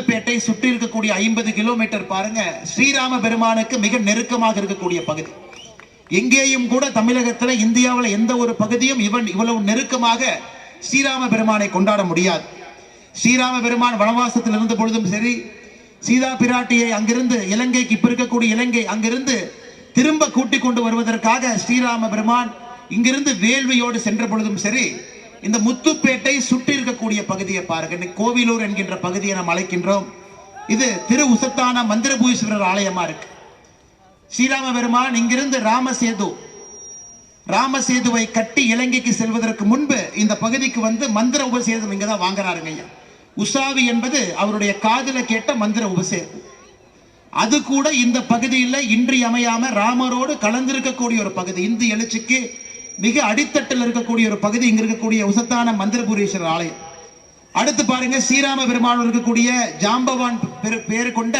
பேட்டை சுற்றி இருக்கக்கூடிய 50 கிலோமீட்டர் பாருங்க, ஸ்ரீராம பெருமானுக்கு மிக நெருக்கமாக இருக்கக்கூடிய பகுதி. எங்கேயும் கூட தமிழகத்தில், இந்தியாவில் எந்த ஒரு பகுதியும் இவ்வளவு நெருக்கமாக ஸ்ரீராம பெருமானை கொண்டாட முடியாது. ஸ்ரீராம பெருமான் வனவாசத்தில் இருந்த பொழுதும் சரி, சீதா பிராட்டியை அங்கிருந்து இலங்கைக்கு, இப்ப இருக்கக்கூடிய இலங்கை, அங்கிருந்து திரும்ப கூட்டிக் கொண்டு வருவதற்காக ஸ்ரீராம பெருமான் இங்கிருந்து வேள்வியோடு சென்ற பொழுதும் சரி, இந்த முத்துப்பேட்டை சுற்றி இருக்கக்கூடிய பகுதியை பாருங்க. கோவிலூர் என்கின்ற பகுதியை நாம் அழைக்கின்றோம். இது திரு உசத்தான மந்திரபூஷீஸ்வரர் ஆலயமா இருக்கு. ஸ்ரீராம பெருமான் இங்கிருந்து ராமசேதுவை கட்டி இலங்கைக்கு செல்வதற்கு முன்பு இந்த பகுதிக்கு வந்து மந்திர உபசேதம் இங்கதான் வாங்குறாருங்க ஐயா. உசாவி என்பது அவருடைய காதுல கேட்ட மந்திர உபசேதம். அது கூட இந்த பகுதியில் இன்றியமையாம ராமரோடு கலந்திருக்கக்கூடிய ஒரு பகுதி. இந்து எழுச்சிக்கு மிக அடித்தட்டில் இருக்கக்கூடிய ஒரு பகுதி இங்க இருக்கக்கூடிய உசத்தான மந்திரபுரீஸ்வரர் ஆலயம். அடுத்து பாருங்க, ஸ்ரீராம பெருமாள் இருக்கக்கூடிய ஜாம்பவான் பேரு கொண்ட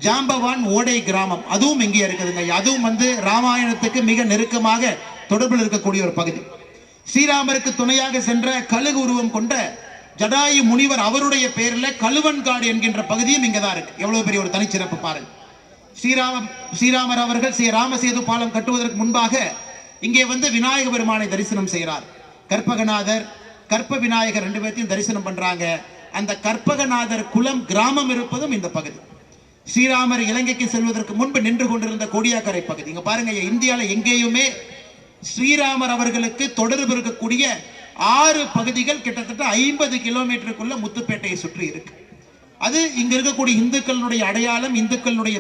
ஜாம்பவான் ஓடை கிராமம், அதுவும் இங்கே இருக்குதுங்க. அதுவும் வந்து ராமாயணத்துக்கு மிக நெருக்கமாக தொடர்பில் இருக்கக்கூடிய ஒரு பகுதி. ஸ்ரீராமருக்கு துணையாக சென்ற கழுகு உருவம் கொண்ட ஜடாயு முனிவர் அவருடைய பேர்ல கழுவன்காடு என்கின்ற பகுதியும் இங்கதான் இருக்கு. எவ்வளவு பெரிய ஒரு தனிச்சிறப்பு பாருங்க. ஸ்ரீராமர் அவர்கள் ராமசேது பாலம் கட்டுவதற்கு முன்பாக இங்கே வந்து விநாயக பெருமானை தரிசனம் செய்கிறார். கற்பகநாதர், கற்ப விநாயகர் ரெண்டு பேர்த்தையும் தரிசனம் பண்றாங்க. அந்த கற்பகநாதர் குளம் கிராமம் இருப்பதும் இந்த பகுதி. ஸ்ரீராமர் இலங்கைக்கு செல்வதற்கு முன்பு நின்று கொண்டிருந்த கோடியாக்கரை பகுதி. இங்க பாருங்க, இந்தியாவில் எங்கேயுமே ஸ்ரீராமர் அவர்களுக்கு தொடர்பு இருக்கக்கூடிய 6 பகுதிகள் கிட்டத்தட்ட 50 கிலோமீட்டருக்குள்ள முத்துப்பேட்டையை சுற்றி இருக்கு. அது இங்க இருக்கக்கூடிய இந்துக்களுடைய அடையாளம், இந்துக்களுடைய